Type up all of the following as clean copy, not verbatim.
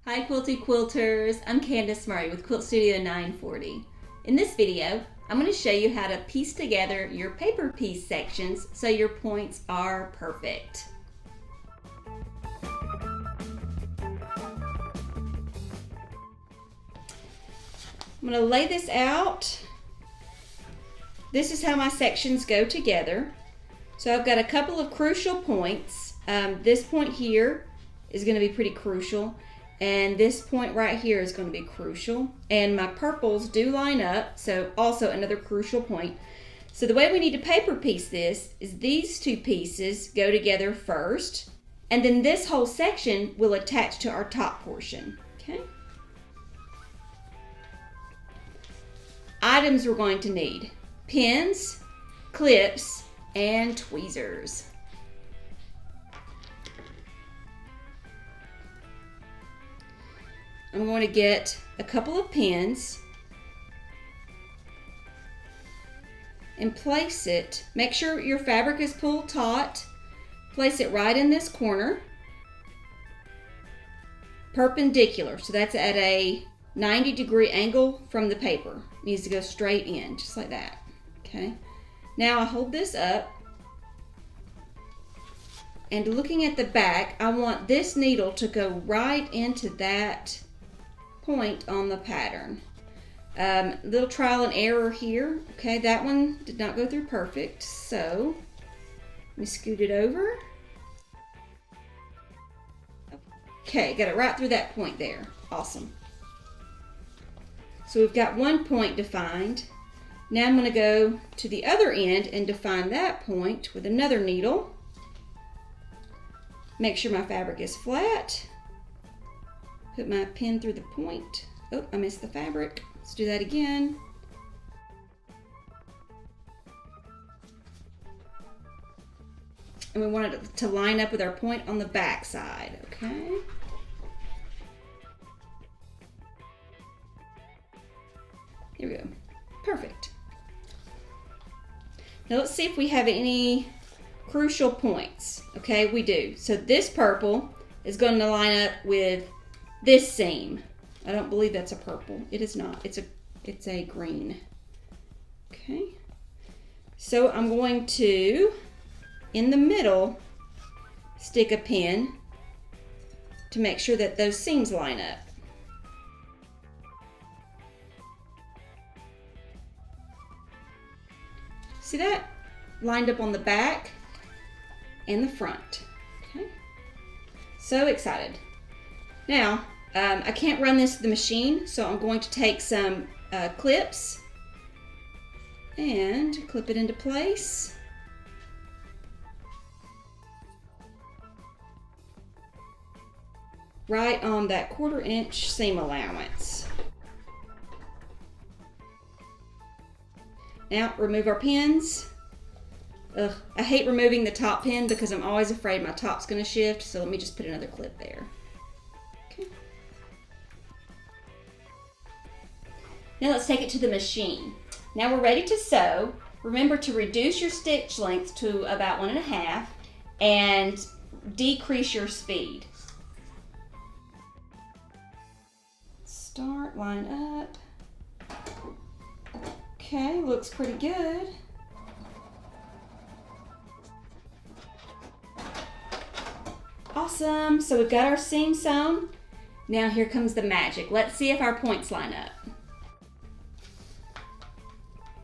Hi Quilty Quilters, I'm Candace Murray with Quilt Studio 940. In this video, I'm going to show you how to piece together your paper piece sections so your points are perfect. I'm going to lay this out. This is how my sections go together. So I've got a couple of crucial points. This point here is going to be pretty crucial. And this point right here is going to be crucial. And my purples do line up, so also another crucial point. So the way we need to paper piece this is these two pieces go together first, and then this whole section will attach to our top portion. Okay. Items we're going to need: pins, clips, and tweezers. I'm going to get a couple of pins and place it. Make sure your fabric is pulled taut. Place it right in this corner, perpendicular. So that's at a 90-degree angle from the paper. It needs to go straight in, just like that. Okay. Now I hold this up, and looking at the back, I want this needle to go right into that point on the pattern. Little trial and error here. Okay, that one did not go through perfect, so let me scoot it over. Okay, got it right through that point there. Awesome. So we've got one point defined. Now I'm going to go to the other end and define that point with another needle. Make sure my fabric is flat. Put my pin through the point. Oh, I missed the fabric. Let's do that again. And we want it to line up with our point on the back side, okay? Here we go. Perfect. Now let's see if we have any crucial points. Okay, we do. So this purple is going to line up with this seam. I don't believe that's a purple. It is not. It's a green. Okay. So I'm going to, in the middle, stick a pin to make sure that those seams line up. See that? Lined up on the back and the front. Okay. So excited. Now, I can't run this to the machine, so I'm going to take some clips and clip it into place. Right on that 1/4 inch seam allowance. Now, remove our pins. Ugh, I hate removing the top pin because I'm always afraid my top's going to shift, so let me just put another clip there. Okay. Now let's take it to the machine. Now we're ready to sew. Remember to reduce your stitch length to about 1.5 and decrease your speed. Start, line up. Okay, looks pretty good. Awesome, so we've got our seam sewn. Now here comes the magic. Let's see if our points line up.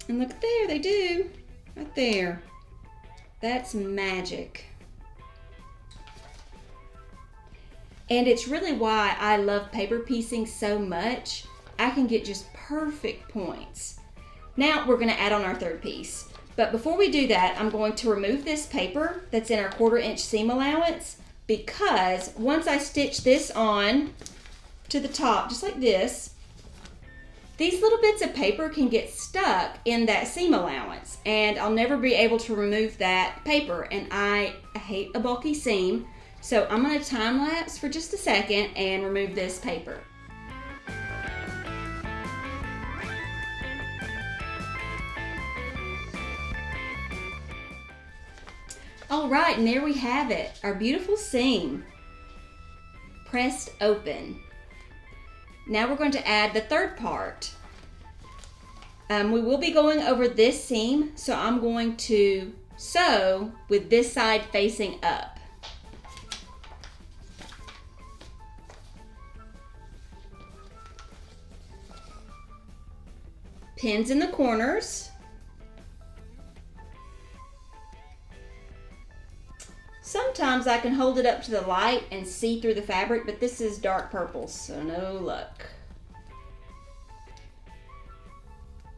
And look there, they do, right there. That's magic. And it's really why I love paper piecing so much. I can get just perfect points. Now we're gonna add on our third piece. But before we do that, I'm going to remove this paper that's in our 1/4 inch seam allowance, because once I stitch this on to the top, just like this, these little bits of paper can get stuck in that seam allowance, and I'll never be able to remove that paper, and I hate a bulky seam. So I'm going to time lapse for just a second and remove this paper. All right, and there we have it, our beautiful seam pressed open. Now we're going to add the third part. We will be going over this seam, so I'm going to sew with this side facing up. Pins in the corners. Sometimes I can hold it up to the light and see through the fabric, but this is dark purple, so no luck.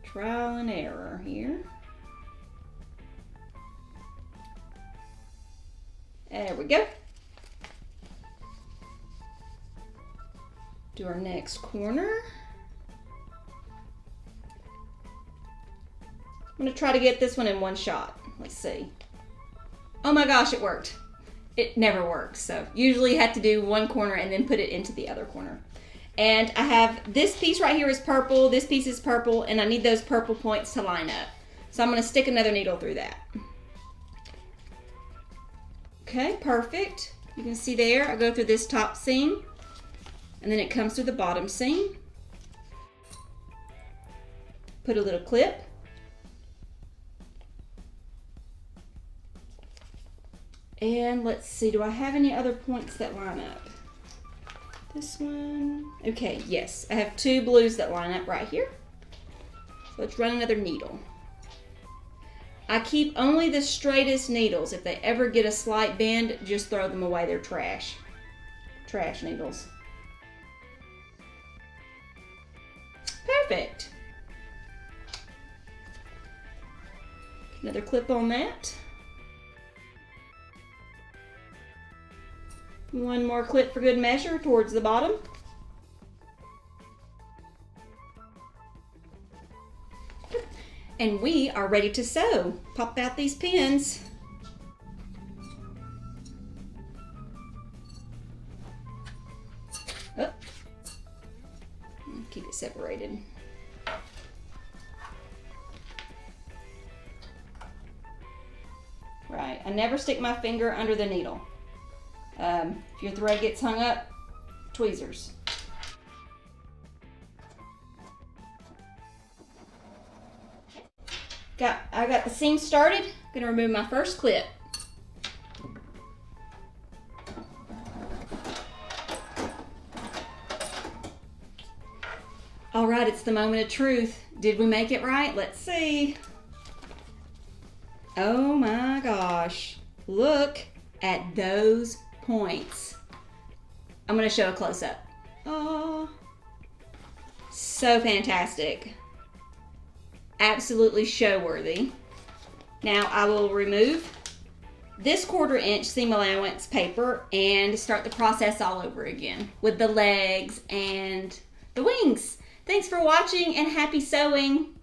Trial and error here. There we go. Do our next corner. I'm gonna try to get this one in one shot. Let's see. Oh my gosh, it worked. It never works. So usually you have to do one corner and then put it into the other corner. And I have this piece right here is purple, this piece is purple, and I need those purple points to line up. So I'm gonna stick another needle through that. Okay, perfect. You can see there, I go through this top seam, and then it comes through the bottom seam. Put a little clip. And let's see, do I have any other points that line up? This one, okay, yes. I have two blues that line up right here. So let's run another needle. I keep only the straightest needles. If they ever get a slight bend, just throw them away, they're trash. Trash needles. Perfect. Another clip on that. One more clip for good measure towards the bottom. And we are ready to sew. Pop out these pins. Oh. Keep it separated. Right, I never stick my finger under the needle. If your thread gets hung up, tweezers. I got the seam started. I'm gonna remove my first clip. All right, it's the moment of truth. Did we make it right? Let's see. Oh my gosh. Look at those points. I'm gonna show a close-up. Oh, so fantastic. Absolutely show-worthy. Now I will remove this 1/4 inch seam allowance paper and start the process all over again with the legs and the wings. Thanks for watching and happy sewing.